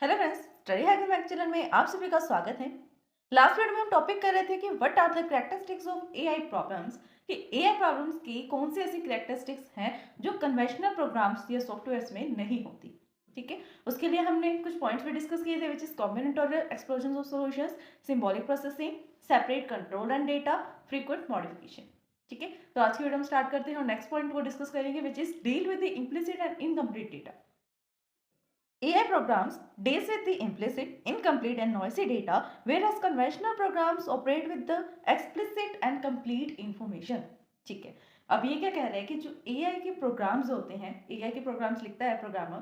Hello friends, study hacker mac channel में आप सभी का स्वागत है। लास्ट वीडियो में हम टॉपिक कर रहे थे कि what are the characteristics of AI problems, कि एआई प्रॉब्लम्स की कौन सी ऐसी कैरेक्टरिस्टिक्स हैं जो कन्वेंशनल प्रोग्राम्स या सॉफ्टवेयर्स में नहीं होती। ठीक है, उसके लिए हमने कुछ पॉइंट्स भी डिस्कस किए थे, which is combinatorial explosion of solutions, symbolic processing, separate control and data, frequent modification. ठीक है, तो आज की वीडियो में स्टार्ट करते हैं और नेक्स्ट पॉइंट को डिस्कस करेंगे, which is deal with the implicit and incomplete data. AI programs deal with the implicit, incomplete and noisy data, whereas conventional programs operate with the explicit and complete information. ठीक है, अब ये क्या कह रहे हैं कि जो AI के प्रोग्राम्स होते हैं, AI के प्रोग्राम्स लिखता है प्रोग्रामर,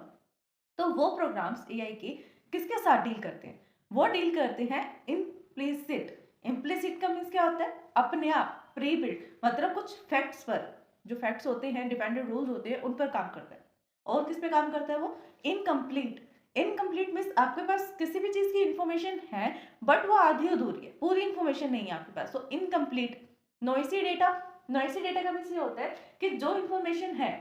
तो वो प्रोग्राम्स AI के किसके साथ डील करते हैं? वो डील करते हैं इम्प्लिसिट। इम्प्लिसिट का मीन्स क्या होता है? अपने आप, प्री बिल्ड, मतलब कुछ फैक्ट्स पर, जो फैक्ट्स होते हैं, डिपेंडेंट रूल्स होते हैं, उन पर काम करता है। और किस पे काम करता है वो? इनकम्प्लीट। इनकम्प्लीट मीन्स आपके पास किसी भी चीज की इंफॉर्मेशन है बट वो आधी अधूरी है, पूरी इंफॉर्मेशन नहीं है आपके पास, तो incomplete. Noisy data, noisy data का मीन्स ये होता है कि जो इंफॉर्मेशन है,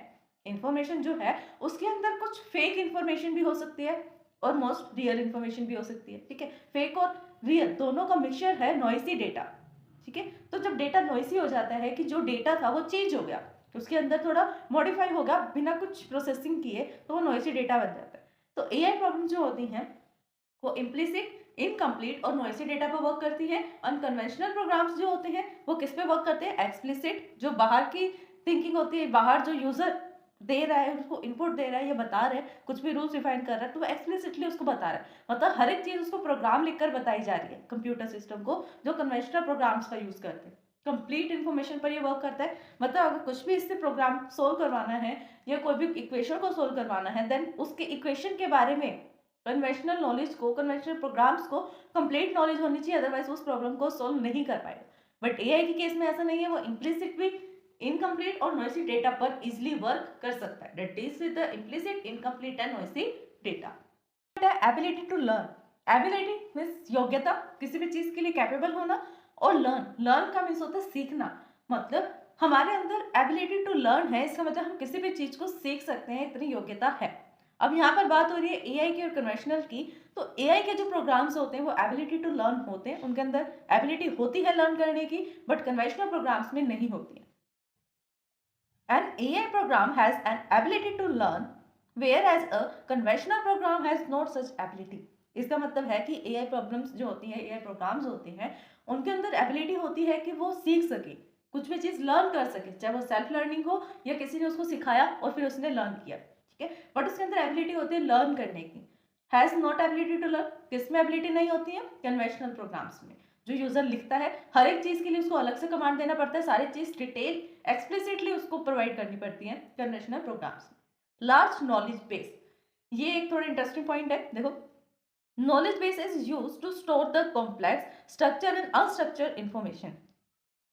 इंफॉर्मेशन जो है उसके अंदर कुछ फेक इंफॉर्मेशन भी हो सकती है और मोस्ट रियल इंफॉर्मेशन भी हो सकती है। ठीक है, फेक और रियल दोनों का मिक्सचर है नॉइसी डेटा। ठीक है, तो जब डेटा नॉइसी हो जाता है कि जो डेटा था वो चेंज हो गया, उसके अंदर थोड़ा मॉडिफाई होगा बिना कुछ प्रोसेसिंग किए, तो वो नॉइसी डेटा बन जाता है। तो एआई प्रॉब्लम जो होती हैं वो इम्प्लिसिट, इनकम्प्लीट और नॉइसी डेटा पर वर्क करती है। अनकन्वेंशनल प्रोग्राम्स जो होते हैं वो किस पे वर्क करते हैं? एक्सप्लिसिट, जो बाहर की थिंकिंग होती है, बाहर जो यूजर दे रहा है, उसको इनपुट दे रहा है या बता रहा है, कुछ भी रूल्स डिफाइन कर रहा है, तो वो एक्सप्लिसिटली उसको बता रहा है, मतलब हर एक चीज उसको प्रोग्राम लिखकर बताई जा रही है कंप्यूटर सिस्टम को, जो कन्वेंशनल प्रोग्राम्स का यूज करते हैं। कंप्लीट इन्फॉर्मेशन पर ये वर्क करता है, मतलब अगर कुछ भी इससे प्रोग्राम सोल्व करवाना है या कोई भी इक्वेशन को सोल्व करवाना है, देन उसके इक्वेशन के बारे में कन्वेंशनल नॉलेज को, कन्वेंशनल प्रोग्राम्स को कंप्लीट नॉलेज होनी चाहिए, अदरवाइज उस प्रॉब्लम को सोल्व नहीं कर पाएगा। बट एआई के केस में ऐसा नहीं है, वो इम्प्लिसिट भी, इनकम्प्लीट और नॉइसी डेटा पर इजिली वर्क कर सकता है। That is with the implicit, incomplete and noisy data. Ability to learn, ability means योग्यता, किसी भी चीज के लिए कैपेबल होना, और लर्न, लर्न का मीन्स होता है सीखना, मतलब हमारे अंदर एबिलिटी टू लर्न है, इसका मतलब हम किसी भी चीज को सीख सकते हैं, इतनी योग्यता है। अब यहाँ पर बात हो रही है एआई की और कन्वेंशनल की, तो एआई के जो प्रोग्राम्स होते हैं वो एबिलिटी टू लर्न होते हैं, उनके अंदर एबिलिटी होती है लर्न करने की, बट कन्वेंशनल प्रोग्राम्स में नहीं होती है। An AI program has an ability to learn, whereas a conventional program has not such ability. इसका मतलब है कि AI प्रॉब्लम्स जो होती है, AI प्रोग्राम्स होते हैं, उनके अंदर एबिलिटी होती है कि वो सीख सके, कुछ भी चीज लर्न कर सके, चाहे वो सेल्फ लर्निंग हो या किसी ने उसको सिखाया और फिर उसने लर्न किया। ठीक है, बट उसके अंदर एबिलिटी होती है लर्न करने की। Has not ability to learn, किसमें एबिलिटी नहीं होती है? कन्वेंशनल प्रोग्राम्स में। जो यूजर लिखता है, हर एक चीज के लिए उसको अलग से कमांड देना पड़ता है, सारी चीज डिटेल एक्सप्लिसिटली उसको प्रोवाइड करनी पड़ती है कन्वेंशनल प्रोग्राम्स में। लार्ज नॉलेज बेस, ये एक थोड़ा इंटरेस्टिंग पॉइंट है। देखो, knowledge base is used to store the complex structure and unstructured information.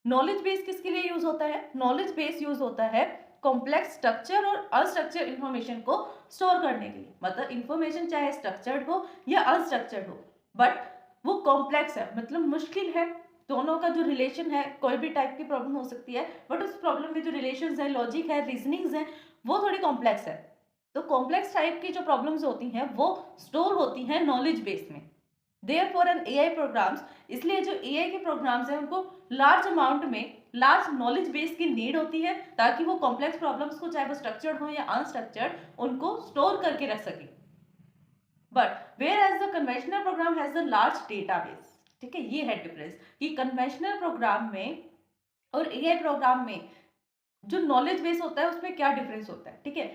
Knowledge base किसके लिए यूज होता है? नॉलेज बेस यूज होता है कॉम्प्लेक्स स्ट्रक्चर और अनस्ट्रक्चर्ड इंफॉर्मेशन को स्टोर करने के लिए, मतलब इंफॉर्मेशन चाहे स्ट्रक्चर्ड हो या अनस्ट्रक्चर्ड हो, बट वो कॉम्प्लेक्स है, मतलब मुश्किल है। दोनों का जो रिलेशन है, कोई भी टाइप की प्रॉब्लम हो सकती है, बट उस प्रॉब्लम में जो रिलेशंस है, लॉजिक है, रीजनिंग्स है, वो थोड़ी कॉम्प्लेक्स है। तो कॉम्प्लेक्स टाइप की जो प्रॉब्लम्स होती हैं वो स्टोर होती हैं नॉलेज बेस में। Therefore an AI programs, इसलिए जो एआई के प्रोग्राम्स हैं उनको लार्ज अमाउंट में, लार्ज नॉलेज बेस की नीड होती है, ताकि वो कॉम्प्लेक्स प्रॉब्लम्स को, चाहे वो स्ट्रक्चर्ड हो या अनस्ट्रक्चर्ड, उनको स्टोर करके रख सके। But whereas the conventional program has the large database. ठीक है, ये है डिफरेंस कि कन्वेंशनल प्रोग्राम में और एआई प्रोग्राम में जो नॉलेज बेस होता है उसमें क्या डिफरेंस होता है। ठीक है,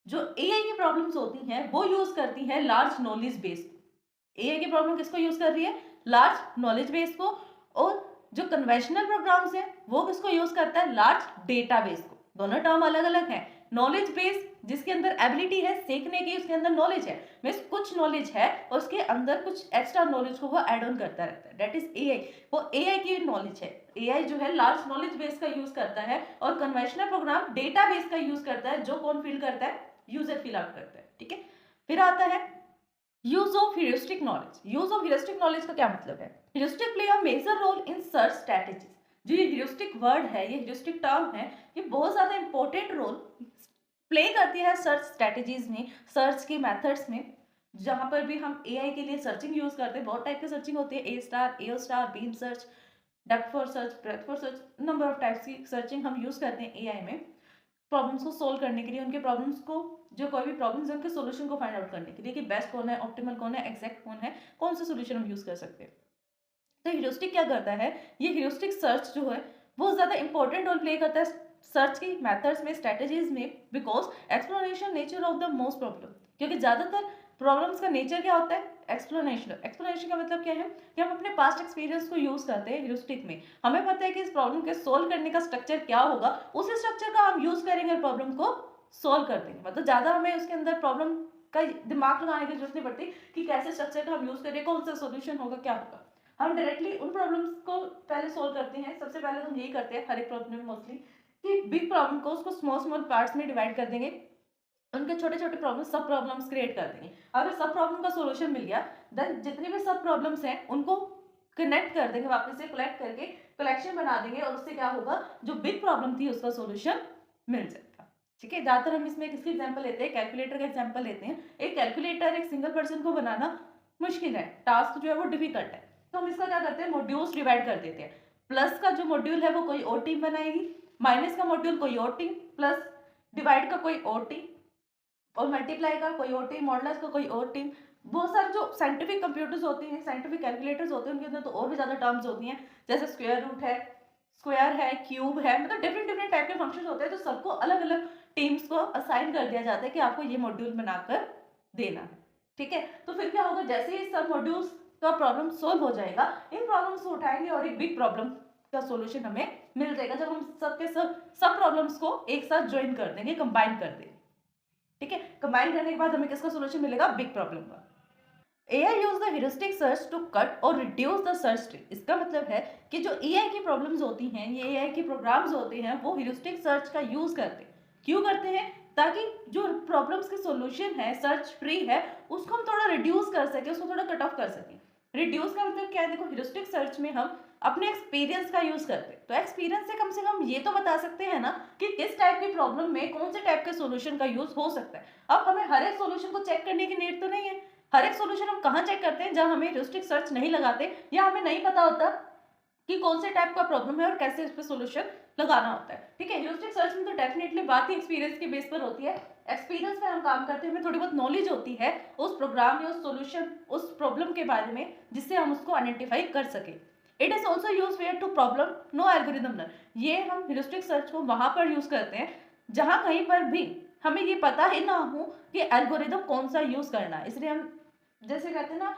जो एआई की प्रॉब्लम्स होती हैं वो यूज करती हैं लार्ज नॉलेज बेस को। एआई की प्रॉब्लम किसको यूज कर रही है? लार्ज नॉलेज बेस को। और जो कन्वेंशनल प्रोग्राम्स हैं वो किसको यूज करता है? लार्ज डेटाबेस को। दोनों टर्म अलग अलग हैं। नॉलेज बेस जिसके अंदर एबिलिटी है सीखने की, उसके अंदर नॉलेज है, मीन्स कुछ नॉलेज है और उसके अंदर कुछ एक्स्ट्रा नॉलेज को वो ऐड ऑन करता रहता है, दैट इज एआई। वो एआई की नॉलेज है। एआई जो है लार्ज नॉलेज बेस का यूज करता है और कन्वेंशनल प्रोग्राम डेटा बेस का यूज करता है, जो कौन फिल करता है? यूजर फिल आउट करता है। ठीक है, फिर आता है use of heuristic knowledge. Use of heuristic knowledge का क्या मतलब है? Heuristic play a major role in search strategies. जो ये ह्यूरिस्टिक वर्ड है, ये ह्यूरिस्टिक टर्म है, ये बहुत ज्यादा इंपॉर्टेंट रोल प्ले करती है सर्च स्ट्रेटजीज में, सर्च के मेथड्स में। जहाँ पर भी हम एआई के लिए सर्चिंग यूज़ करते हैं, बहुत टाइप की सर्चिंग होती है, A star, AO star, beam search, depth for search, breath for search, number of types की सर्चिंग हम यूज़ करते हैं एआई में प्रॉब्लम्स को सोल्व करने के लिए, उनके प्रॉब्लम्स को, जो कोई भी प्रॉब्लम्स है उनके सॉल्यूशन को फाइंड आउट करने के लिए कि बेस्ट कौन है, ऑप्टिमल कौन है, एग्जैक्ट कौन है, कौन सा सॉल्यूशन हम यूज़ कर सकते हैं। तो ह्यूरिस्टिक क्या करता है, ये ह्यूरिस्टिक सर्च जो है बहुत ज़्यादा इंपॉर्टेंट रोल प्ले करता है सर्च की मेथड्स में, स्ट्रेटजीज में, because exploration nature of the most problem, क्योंकि ज़्यादातर प्रॉब्लम्स का नेचर क्या होता है, एक्सप्लोरेशन। एक्सप्लोरेशन का मतलब क्या है कि हम अपने पास्ट एक्सपीरियंस को यूज़ करते हैं ह्यूरिस्टिक में, हमें पता है कि इस प्रॉब्लम के सोल्व करने का स्ट्रक्चर क्या होगा, उसी स्ट्रक्चर का हम यूज़ करेंगे प्रॉब्लम को सोल्व कर देंगे। मतलब ज़्यादा हमें उसके अंदर प्रॉब्लम का दिमाग लगाने की जरूरत नहीं पड़ती कि कैसे स्ट्रक्चर का हम यूज़ करें, कौन सा सोल्यूशन होगा, क्या होगा। हम डायरेक्टली उन प्रॉब्लम्स को पहले सोल्व करते हैं। सबसे पहले तो हम यही करते हैं हर एक प्रॉब्लम में मोस्टली कि बिग प्रॉब्लम को उसको स्मॉल स्मॉल पार्ट्स में डिवाइड कर देंगे, उनके छोटे छोटे प्रॉब्लम सब प्रॉब्लम्स क्रिएट कर देंगे। अगर सब प्रॉब्लम का सोल्यूशन मिल गया, देन जितनी भी सब प्रॉब्लम्स हैं उनको कनेक्ट कर देंगे, वापस से कलेक्ट करके कलेक्शन बना देंगे, और उससे क्या होगा, जो बिग प्रॉब्लम थी उसका सोल्यूशन मिल जाएगा। ठीक है, ज्यादातर हम इसमें किसकी एग्जाम्पल लेते हैं, कैलकुलेटर का एग्जाम्पल लेते हैं। एक कैलकुलेटर एक सिंगल पर्सन को बनाना मुश्किल है, टास्क जो है वो डिफिकल्ट है, तो हम इसका क्या करते हैं, मॉड्यूल्स डिवाइड कर देते हैं। प्लस का जो मॉड्यूल है वो कोई और टीम बनाएगी, माइनस का मॉड्यूल कोई और टीम, प्लस डिवाइड का कोई और टीम, और मल्टीप्लाई का कोई और टीम, मॉडुलस का कोई और टीम। बहुत सारे जो साइंटिफिक कंप्यूटर्स होते हैं, साइंटिफिक कैलकुलेटर्स होते हैं, उनके अंदर तो और भी ज्यादा टर्म्स होती हैं, जैसे स्क्वायर है, क्यूब है, मतलब डिफरेंट डिफरेंट टाइप के फंक्शन होते हैं। तो सबको अलग अलग टीम्स को असाइन कर दिया जाता है कि आपको ये मॉड्यूल बनाकर देना है। ठीक है, तो फिर क्या होगा, जैसे ही सब मॉड्यूल्स का प्रॉब्लम सोल्व हो जाएगा, इन प्रॉब्लम्स को उठाएंगे और एक बिग प्रॉब्लम का सोल्यूशन हमें मिल जाएगा, जब हम सबके सब प्रॉब्लम्स को एक साथ ज्वाइन कर देंगे, कंबाइन कर देंगे। ठीक है, कंबाइन करने के बाद हमें किसका सोल्यूशन मिलेगा, बिग प्रॉब्लम का। AI use the heuristic search to cut और रिड्यूस द सर्च ट्री। इसका मतलब है कि जो एआई की प्रॉब्लम्स होती हैं, ये एआई के प्रोग्राम्स होते हैं, वो ह्यूरिस्टिक सर्च का यूज करते हैं। क्यों करते हैं, ताकि जो प्रॉब्लम्स के सॉल्यूशन है, सर्च ट्री है, उसको हम थोड़ा रिड्यूस कर सके, उसको थोड़ा कट ऑफ कर सके। रिड्यूस का मतलब क्या है, देखो ह्यूरिस्टिक सर्च में हम अपने एक्सपीरियंस का यूज करते हैं, तो एक्सपीरियंस से कम ये तो बता सकते हैं ना कि किस टाइप की प्रॉब्लम में कौन से टाइप के सॉल्यूशन का यूज हो सकता है। अब हमें हर एक सॉल्यूशन को चेक करने की नीड तो नहीं है। हर एक सॉल्यूशन हम कहाँ चेक करते हैं, जहां हमें ह्यूरिस्टिक सर्च नहीं लगाते या हमें नहीं पता होता कि कौन से टाइप का प्रॉब्लम है और कैसे इस पे सॉल्यूशन लगाना होता है। ठीक है, ह्यूरिस्टिक सर्च में तो डेफिनेटली बात ही एक्सपीरियंस के बेस पर होती है। एक्सपीरियंस में हम काम करते हैं, हमें थोड़ी बहुत नॉलेज होती है उस प्रोग्राम या उस सॉल्यूशन, उस प्रॉब्लम के बारे में, जिससे हम उसको आइडेंटिफाई कर सके। It is also use where to problem no algorithm none. ये हम ह्यूरिस्टिक सर्च को वहां पर यूज करते हैं जहां कहीं पर भी हमें ये पता ही ना हो कि एल्गोरिदम कौन सा यूज करना है। इसलिए हम जैसे कहते हैं ना,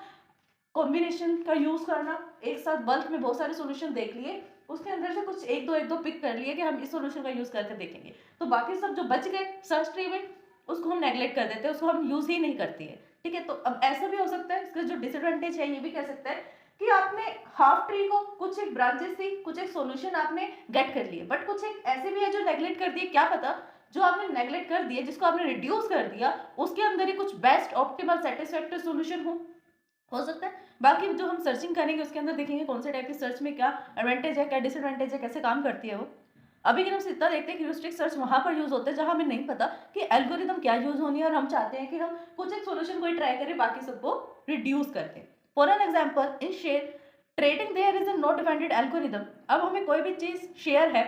कॉम्बिनेशन का यूज करना, एक साथ बल्क में बहुत सारे सॉल्यूशन देख लिए, उसके अंदर से कुछ एक दो पिक कर लिए कि हम इस सॉल्यूशन का यूज करके देखेंगे, तो बाकी सब जो बच गए सर्च ट्री में, उसको हम नेग्लेक्ट कर देते हैं, उसको हम यूज ही नहीं करते हैं। ठीक है, तो अब ऐसा भी हो सकता है, इसका जो डिसएडवांटेज है ये भी कह सकते हैं कि आपने हाफ ट्री को कुछ एक ब्रांचेस थी, कुछ एक सॉल्यूशन आपने गेट कर लिए, बट कुछ एक ऐसे भी है जो नेग्लेक्ट कर दिए। क्या पता जो आपने नेग्लेक्ट कर दिए, जिसको आपने रिड्यूस कर दिया, उसके अंदर ही कुछ बेस्ट ऑप्टिमल सेटिस्फैक्टरी सॉल्यूशन हो सकता है। बाकी जो हम सर्चिंग करेंगे उसके अंदर देखेंगे कौन से टाइप की सर्च में क्या एडवांटेज है, क्या डिसएडवांटेज है, कैसे काम करती है वो। अभी के हम इतना देखते हैं कि ह्यूरिस्टिक सर्च वहां पर यूज होता है जहां हमें नहीं पता कि एल्गोरिदम क्या यूज होनी है, और हम चाहते हैं कि हम कुछ एक सोल्यूशन को ट्राई करें, बाकी सबको रिड्यूस करके। For an example, in share trading there is a not defined algorithm. अब हमें कोई भी चीज शेयर है,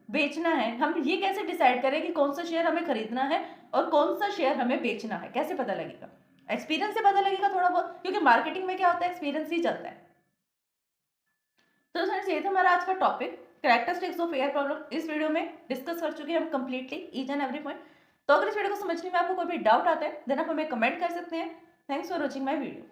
बेचना है, हम ये कैसे डिसाइड करें कि कौन सा शेयर हमें खरीदना है और कौन सा शेयर हमें बेचना है, कैसे पता लगेगा? एक्सपीरियंस से पता लगेगा थोड़ा बहुत, क्योंकि मार्केटिंग में क्या होता है, एक्सपीरियंस ही चलता है। तो फ्रेंड्स, ये था हमारा आज का topic, characteristics of AI problem. इस वीडियो में डिस्कस कर चुके हैं हम completely each and every point. तो अगर इस वीडियो को समझने में आपको कोई भी डाउट आता है, देन आप हमें कमेंट कर सकते हैं। Thanks for watching my video.